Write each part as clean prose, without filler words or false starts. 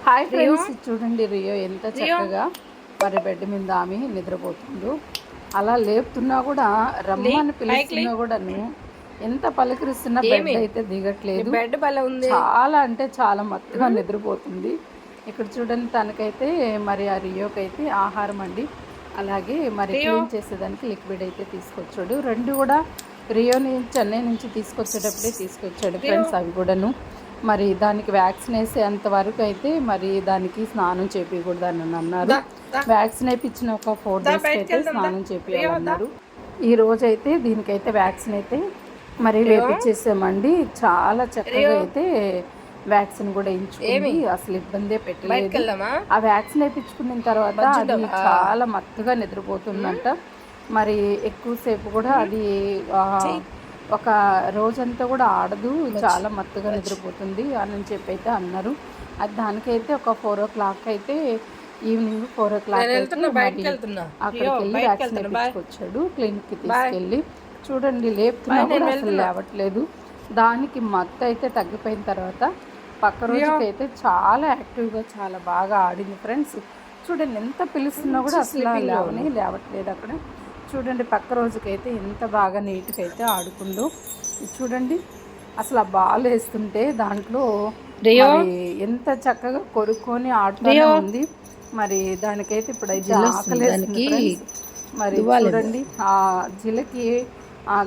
Hi friends, చూడండి Rio ఎంత చక్కగా మరి బెడ్ మీద ఆమె నిద్రపోతుందో. అలా లేపుతున్నా కూడా, రమ్మని పిలుస్తున్నా కూడాను ఎంత పలకరిస్తున్నా బెడ్ అయితే దిగట్లేదు. బెడ్ బల ఉంది, చాలా అంటే చాలా మత్తుగా నిద్రపోతుంది. ఇక్కడ చూడండి, తనకైతే మరి ఆ రియోకైతే ఆహారం అండి, అలాగే మరి క్లీన్ చేసేదానికి లిక్విడ్ అయితే తీసుకొచ్చాడు. రెండు కూడా రియోని చెన్నై నుంచి తీసుకొచ్చేటప్పుడే తీసుకొచ్చాడు ఫ్రెండ్స్. అవి కూడాను మరి దానికి వ్యాక్సిన్ వేసేంత వరకు అయితే మరి దానికి స్నానం చేపించకూడదు అని అన్నారు. వ్యాక్సిన్ వేయించిన ఒక 4 days అయితే స్నానం చేపించాలన్నారు. ఈ రోజు అయితే దీనికైతే వ్యాక్సిన్ అయితే మరి వేపించేసామండి. చాలా చక్కగా అయితే వ్యాక్సిన్ కూడా వేయించుకుంది, అసలు ఇబ్బందే పెట్టలేదు. ఆ వ్యాక్సిన్ వేయించుకున్న తర్వాత అది చాలా మత్తుగా నిద్రపోతుందంట. మరి ఎక్కువసేపు కూడా అది ఒక రోజంతా కూడా ఆడదు, చాలా మత్తుగా నిద్రపోతుంది అని చెప్పి అయితే అన్నారు. అది దానికైతే ఒక 4 o'clock అయితే, ఈవినింగ్ 4 o'clock అక్కడికి వెళ్ళి వ్యాక్సిన్ వేయించుకొచ్చాడు. క్లినిక్కి తీసుకెళ్ళి చూడండి, లేపుతున్నా కూడా అసలు లేవట్లేదు. దానికి మత్తు అయితే తగ్గిపోయిన తర్వాత పక్క రోజుకి అయితే చాలా యాక్టివ్గా చాలా బాగా ఆడింది ఫ్రెండ్స్. చూడండి, ఎంత పిలుస్తున్నా కూడా అసలు లేవట్లేదు. అక్కడ చూడండి, పక్క రోజుకైతే ఎంత బాగా నీట్గా అయితే ఆడుకుందో. చూడండి, అసలు ఆ బాల్ వేస్తుంటే దాంట్లో ఎంత చక్కగా కొరుక్కొని ఆడుతూనే ఉంది. మరి దానికైతే ఇప్పుడైతే ఆకలేస్తుంది. మరి చూడండి, ఆ జిలకి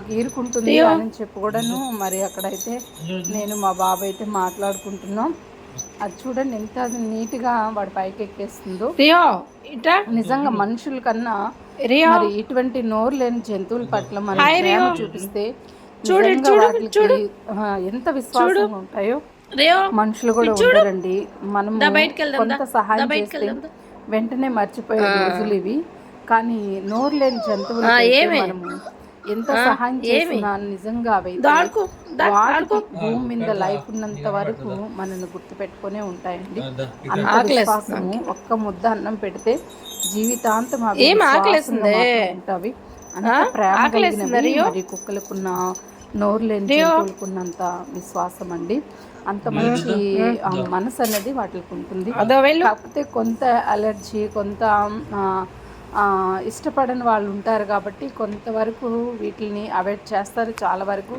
గీరుకుంటుంది అని చెప్పి కూడాను మరి అక్కడైతే నేను మా బాబు అయితే మాట్లాడుకుంటున్నాం. అది చూడండి ఎంత నీట్గా వాడి పైకి ఎక్కేస్తుందో. నిజంగా మనుషుల కన్నా మరి ఇటువంటి నోరు లేని జంతువుల పట్ల మనం ప్రేమ చూపిస్తే వాటికి ఎంత విశ్వాసంగా ఉంటాయో మనుషులు కూడా ఉండరండి. మనం కొంత సహాయం చేస్తే వెంటనే మర్చిపోయే రోజులు ఇవి. కానీ నోరు లేని జంతువులు మనము ఎంత సహాయం చేసినా నిజంగా వాటికి భూమి మీద లైఫ్ ఉన్నంత వరకు మనల్ని గుర్తుపెట్టుకునే ఉంటాయండి. అంత విశ్వాసము. ఒక్క ముద్ద అన్నం పెడితే జీవితాంతం అవి ఉంటాయి. అంత ప్రేమ కలిగినవి మరి కుక్కలకున్న, నోరు లేని జంతువులకున్నంత విశ్వాసం అండి. అంత మంచి మనసు అనేది వాటికి ఉంటుంది. కాకపోతే కొంత అలర్జీ, కొంత ఇష్టపడని వాళ్ళు ఉంటారు కాబట్టి కొంతవరకు వీటిని అవాయిడ్ చేస్తారు చాలా వరకు.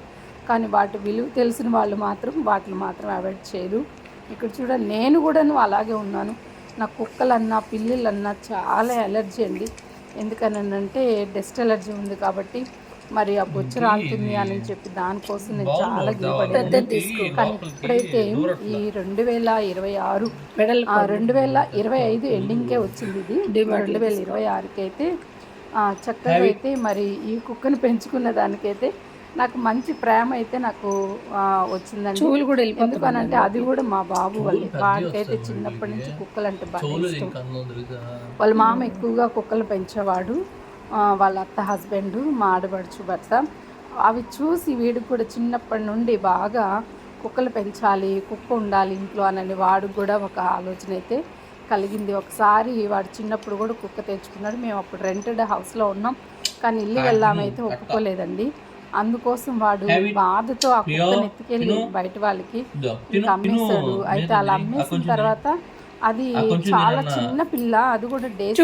కానీ వాటి విలువ తెలిసిన వాళ్ళు మాత్రం వాటిని మాత్రం అవాయిడ్ చేయరు. ఇక్కడ చూడండి, నేను కూడాను అలాగే ఉన్నాను. నాకు కుక్కలన్నా పిల్లులన్నా చాలా ఎలర్జీ అండి. ఎందుకనంటే డస్ట్ ఎలర్జీ ఉంది కాబట్టి మరి ఆ బొచ్చు రాలుతుంది అని చెప్పి దానికోసం నేను చాలా గిరపడేది. కానీ ఇప్పుడైతే ఈ 2026 2025 ఎండింగ్కే వచ్చింది ఇది. 2026కి అయితే చక్కగా అయితే మరి ఈ కుక్కను పెంచుకున్న దానికైతే నాకు మంచి ప్రేమ అయితే నాకు వచ్చిందండి. ఎందుకనంటే అది కూడా మా బాబు వాడికైతే చిన్నప్పటి నుంచి కుక్కలు అంటే బాగా ఇష్టం. వాళ్ళ మామ ఎక్కువగా కుక్కలు పెంచేవాడు, వాళ్ళ అత్త హస్బెండ్, మా ఆడపడుచు భర్త. అవి చూసి వీడికి కూడా చిన్నప్పటి నుండి బాగా కుక్కలు పెంచాలి, కుక్క ఉండాలి ఇంట్లో అని వాడికి కూడా ఒక ఆలోచన అయితే కలిగింది. ఒకసారి వాడు చిన్నప్పుడు కూడా కుక్క తెచ్చుకున్నాడు. మేము అప్పుడు రెంటెడ్ హౌస్లో ఉన్నాం, కానీ ఇల్లు వెళ్ళామైతే ఒప్పుకోలేదండి. అందుకోసం వాడు బాధతో ఆ కుక్కను ఎత్తుకెళ్ళి బయట వాళ్ళకి ఇంకా అమ్మేశాడు. అయితే అలా అమ్మేసిన తర్వాత అది చాలా చిన్న పిల్ల, అది కూడా డేస్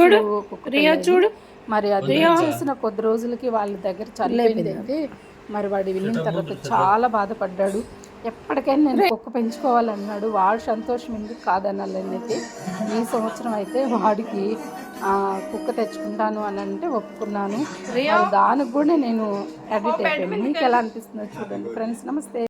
కుక్క. మరి అది చేసిన కొద్ది రోజులకి వాళ్ళ దగ్గర చనిపోయింది. మరి వాడు వెళ్ళిన తర్వాత చాలా బాధపడ్డాడు. ఎప్పటికైనా నేను కుక్క పెంచుకోవాలన్నాడు. వాడు సంతోషం ఎందుకు కాదనాలని అయితే ఈ సంవత్సరం అయితే వాడికి కుక్క తెచ్చుకుంటాను అని అంటే ఒప్పుకున్నాను. దానికి కూడా నేను అడిక్ట్ అయిపోయాను. మీకు ఎలా అనిపిస్తుందో చూడండి ఫ్రెండ్స్. నమస్తే.